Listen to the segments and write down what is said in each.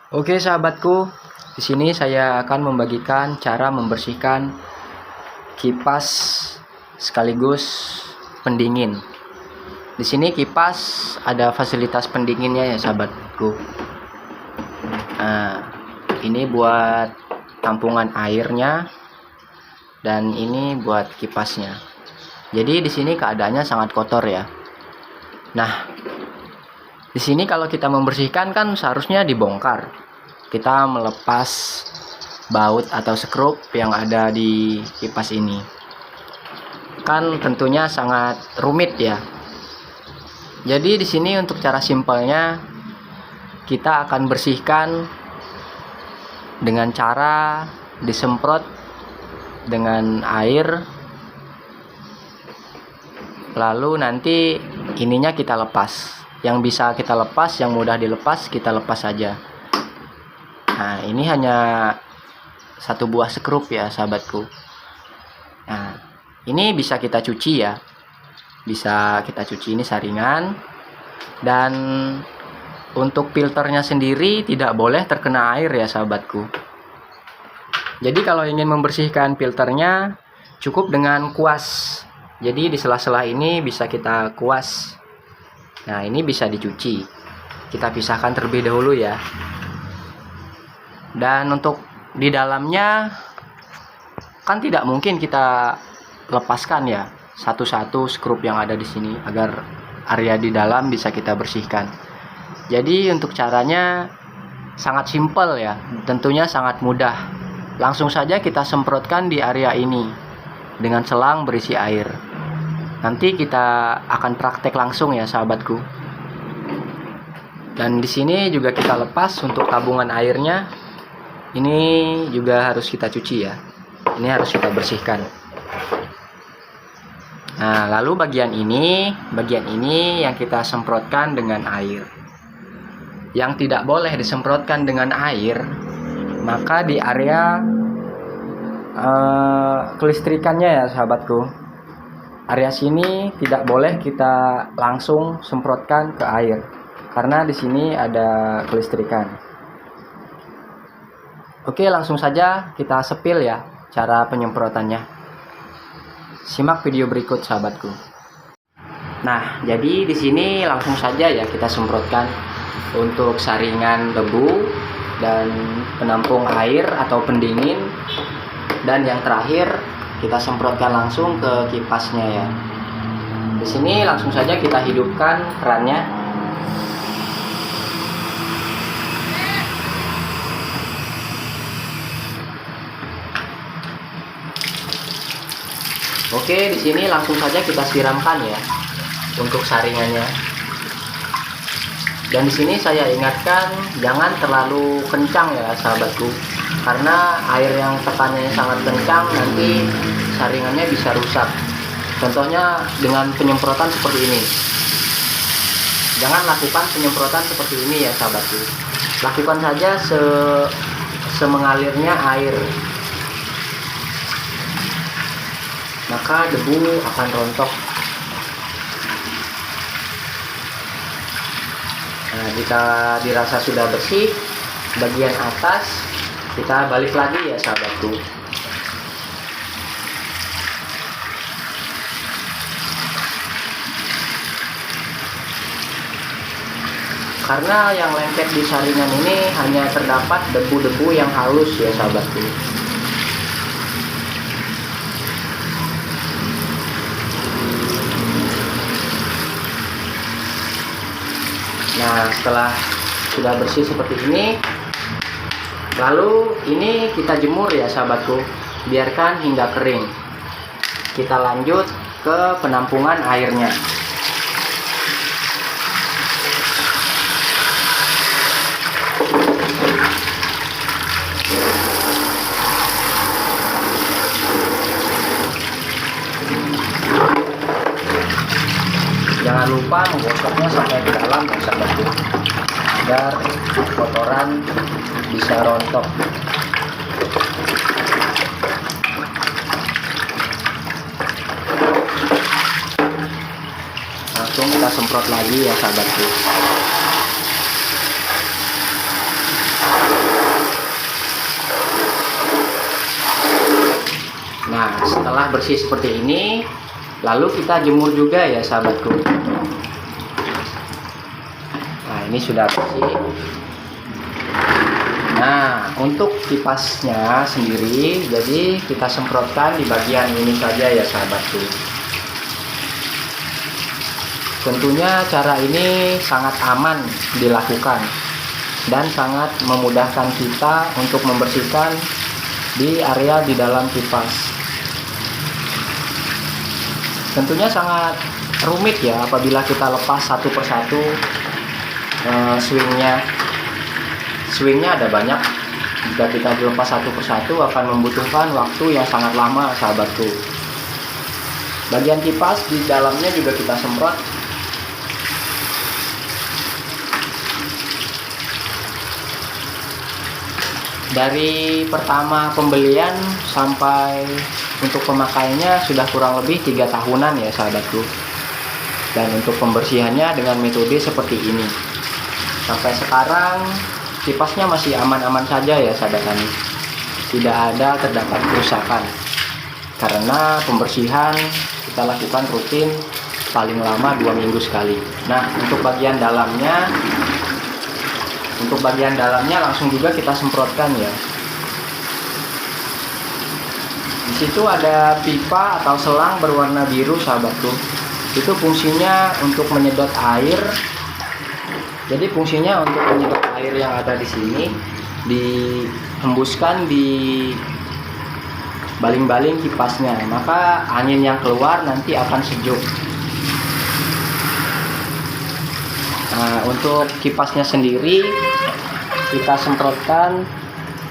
Oke sahabatku, di sini saya akan membagikan cara membersihkan kipas sekaligus pendingin. Di sini kipas ada fasilitas pendinginnya ya sahabatku. Nah, ini buat tampungan airnya dan ini buat kipasnya. Jadi di sini keadaannya sangat kotor ya. Nah, di sini kalau kita membersihkan kan seharusnya dibongkar. Kita melepas baut atau skrup yang ada di kipas ini. Kan tentunya sangat rumit ya. Jadi di sini untuk cara simpelnya kita akan bersihkan dengan cara disemprot dengan air. Lalu nanti ininya kita lepas. Yang bisa kita lepas, yang mudah dilepas, kita lepas saja. Nah, ini hanya satu buah skrup ya sahabatku. Nah, ini bisa kita cuci ya. Bisa kita cuci, ini saringan. Dan untuk filternya sendiri tidak boleh terkena air ya sahabatku. Jadi kalau ingin membersihkan filternya cukup dengan kuas. Jadi di sela-sela ini bisa kita kuas. Nah, ini bisa dicuci. Kita pisahkan terlebih dahulu ya. Dan untuk di dalamnya kan tidak mungkin kita lepaskan ya satu-satu skrup yang ada di sini agar area di dalam bisa kita bersihkan. Jadi untuk caranya sangat simpel ya, tentunya sangat mudah. Langsung saja kita semprotkan di area ini dengan selang berisi air. Nanti kita akan praktek langsung ya sahabatku. Dan di sini juga kita lepas untuk tabungan airnya. Ini juga harus kita cuci ya. Ini harus kita bersihkan. Nah, lalu bagian ini yang kita semprotkan dengan air. Yang tidak boleh disemprotkan dengan air, maka di area kelistrikannya ya sahabatku. Area sini tidak boleh kita langsung semprotkan ke air karena di sini ada kelistrikan. Oke, langsung saja kita sepil ya cara penyemprotannya. Simak video berikut sahabatku. Nah, jadi di sini langsung saja ya kita semprotkan untuk saringan debu dan penampung air atau pendingin, dan yang terakhir kita semprotkan langsung ke kipasnya ya. Di sini langsung saja kita hidupkan kerannya. Oke, di sini langsung saja kita siramkan ya untuk saringannya. Dan di sini saya ingatkan jangan terlalu kencang ya sahabatku, karena air yang tekanannya sangat kencang nanti saringannya bisa rusak. Contohnya dengan penyemprotan seperti ini. Jangan lakukan penyemprotan seperti ini ya sahabatku. Lakukan saja semengalirnya air. Maka debu akan rontok. Nah, jika dirasa sudah bersih, bagian atas kita balik lagi ya sahabatku. Karena yang lengket di saringan ini hanya terdapat debu-debu yang halus ya sahabatku. Nah, setelah sudah bersih seperti ini, lalu ini kita jemur ya sahabatku, biarkan hingga kering. Kita lanjut ke penampungan airnya. Jangan lupa menggosoknya sampai ke dalam ya sahabatku, agar kotoran bisa rontok. Langsung kita semprot lagi ya sahabatku. setelah bersih seperti ini, lalu kita jemur juga ya sahabatku. Nah, ini sudah bersih. Nah, untuk kipasnya sendiri, jadi kita semprotkan di bagian ini saja ya sahabatku. Tentunya cara ini sangat aman dilakukan dan sangat memudahkan kita untuk membersihkan di area di dalam kipas. Tentunya sangat rumit ya apabila kita lepas satu persatu swingnya ada banyak. Jika kita dilepas satu persatu akan membutuhkan waktu yang sangat lama sahabatku. Bagian kipas di dalamnya juga kita semprot. Dari pertama pembelian sampai untuk pemakaiannya sudah kurang lebih 3 tahunan ya sahabatku. Dan untuk pembersihannya dengan metode seperti ini. Sampai sekarang kipasnya masih aman-aman saja ya sahabat tani. Tidak ada terdapat kerusakan. Karena pembersihan kita lakukan rutin paling lama 2 minggu sekali. Nah, untuk bagian dalamnya langsung juga kita semprotkan ya. Di situ ada pipa atau selang berwarna biru sahabatku. Itu fungsinya untuk menyedot air. Jadi fungsinya untuk menyedot air yang ada di sini dihembuskan di baling-baling kipasnya. Maka angin yang keluar nanti akan sejuk. Nah, untuk kipasnya sendiri kita semprotkan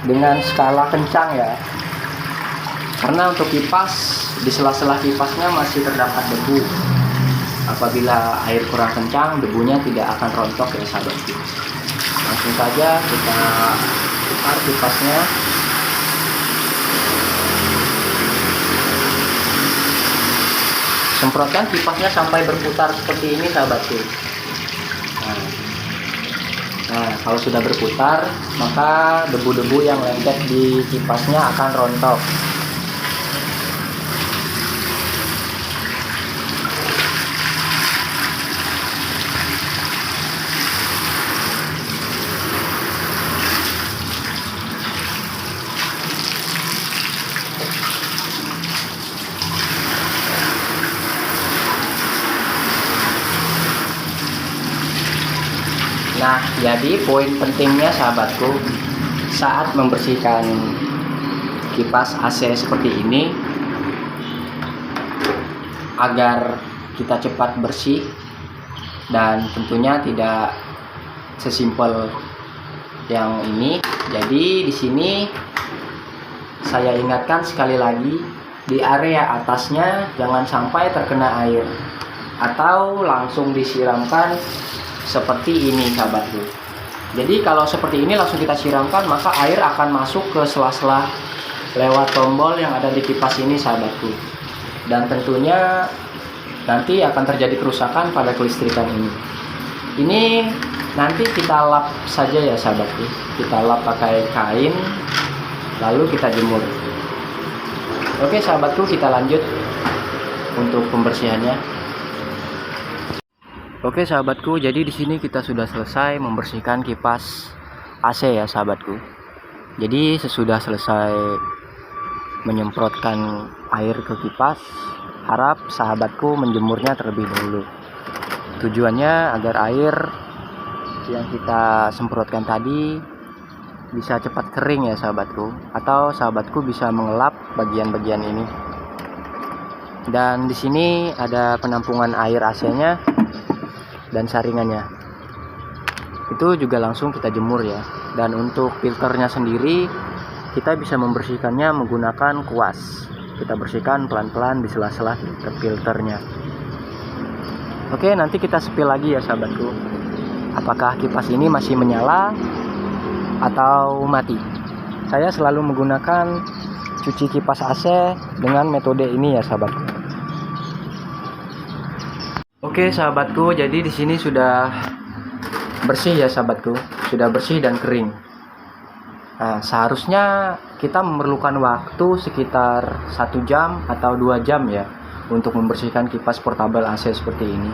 dengan skala kencang ya. Karena untuk kipas di sela-sela kipasnya masih terdapat debu. Apabila air kurang kencang, debunya tidak akan rontok ya sahabatku. Langsung saja kita putar kipasnya. Semprotkan kipasnya sampai berputar seperti ini sahabatku. Nah, kalau sudah berputar, maka debu-debu yang lengket di kipasnya akan rontok. Nah, jadi poin pentingnya sahabatku saat membersihkan kipas AC seperti ini agar kita cepat bersih dan tentunya tidak sesimpel yang ini. Jadi di sini saya ingatkan sekali lagi, di area atasnya jangan sampai terkena air atau langsung disiramkan seperti ini sahabatku. Jadi kalau seperti ini langsung kita siramkan, maka air akan masuk ke sela-sela lewat tombol yang ada di kipas ini sahabatku. Dan tentunya nanti akan terjadi kerusakan pada kelistrikan ini. Ini nanti kita lap saja ya sahabatku. Kita lap pakai kain, lalu kita jemur. Oke sahabatku, kita lanjut untuk pembersihannya. Oke sahabatku, jadi di sini kita sudah selesai membersihkan kipas AC ya sahabatku. Jadi sesudah selesai menyemprotkan air ke kipas, harap sahabatku menjemurnya terlebih dahulu. Tujuannya agar air yang kita semprotkan tadi bisa cepat kering ya sahabatku, atau sahabatku bisa mengelap bagian-bagian ini. Dan di sini ada penampungan air AC-nya dan saringannya. Itu juga langsung kita jemur ya. Dan untuk filternya sendiri kita bisa membersihkannya menggunakan kuas. Kita bersihkan pelan-pelan di sela-sela filternya. Oke, nanti kita spill lagi ya sahabatku. Apakah kipas ini masih menyala atau mati? Saya selalu menggunakan cuci kipas AC dengan metode ini ya sahabatku. Oke sahabatku, jadi di sini sudah bersih ya sahabatku, sudah bersih dan kering. Nah, seharusnya kita memerlukan waktu sekitar 1 jam atau 2 jam ya untuk membersihkan kipas portable AC seperti ini,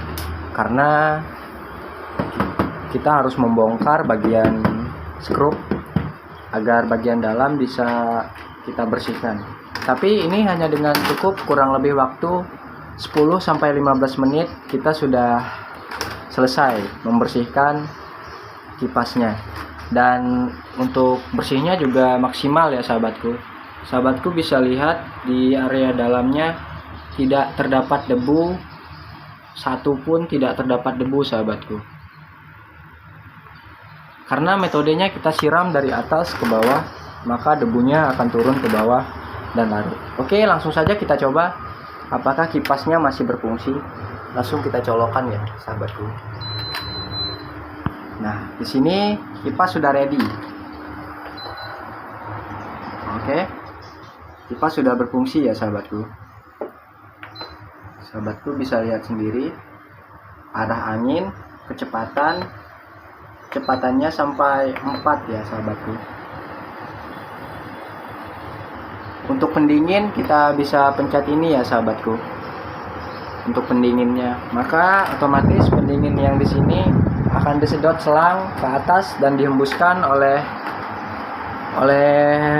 karena kita harus membongkar bagian skrup agar bagian dalam bisa kita bersihkan. Tapi ini hanya dengan cukup kurang lebih waktu 10-15 menit kita sudah selesai membersihkan kipasnya. Dan untuk bersihnya juga maksimal ya sahabatku. Sahabatku bisa lihat di area dalamnya tidak terdapat debu, satu pun tidak terdapat debu sahabatku. Karena metodenya kita siram dari atas ke bawah, maka debunya akan turun ke bawah dan larut. Oke, langsung saja kita coba apakah kipasnya masih berfungsi. Langsung kita colokkan ya sahabatku. Nah, di sini kipas sudah ready. Oke. Kipas sudah berfungsi ya sahabatku. Sahabatku bisa lihat sendiri arah angin, kecepatannya sampai 4 ya sahabatku. Untuk pendingin kita bisa pencet ini ya sahabatku. Untuk pendinginnya, maka otomatis pendingin yang di sini akan disedot selang ke atas dan dihembuskan oleh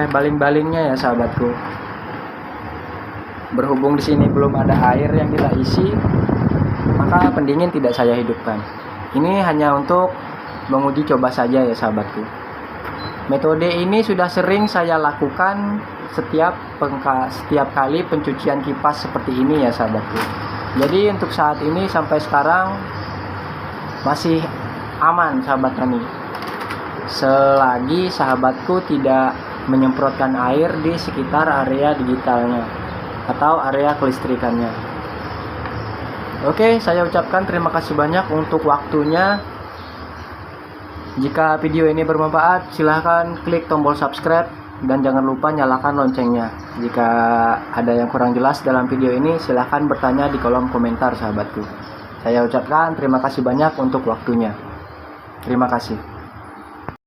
baling-balingnya ya sahabatku. Berhubung di sini belum ada air yang kita isi, maka pendingin tidak saya hidupkan. Ini hanya untuk menguji coba saja ya sahabatku. Metode ini sudah sering saya lakukan setiap kali pencucian kipas seperti ini ya sahabatku. Jadi untuk saat ini sampai sekarang masih aman sahabat tani, selagi sahabatku tidak menyemprotkan air di sekitar area digitalnya atau area kelistrikannya. Oke, saya ucapkan terima kasih banyak untuk waktunya. Jika video ini bermanfaat, silahkan klik tombol subscribe dan jangan lupa nyalakan loncengnya. Jika ada yang kurang jelas dalam video ini, silahkan bertanya di kolom komentar sahabatku. Saya ucapkan terima kasih banyak untuk waktunya. Terima kasih.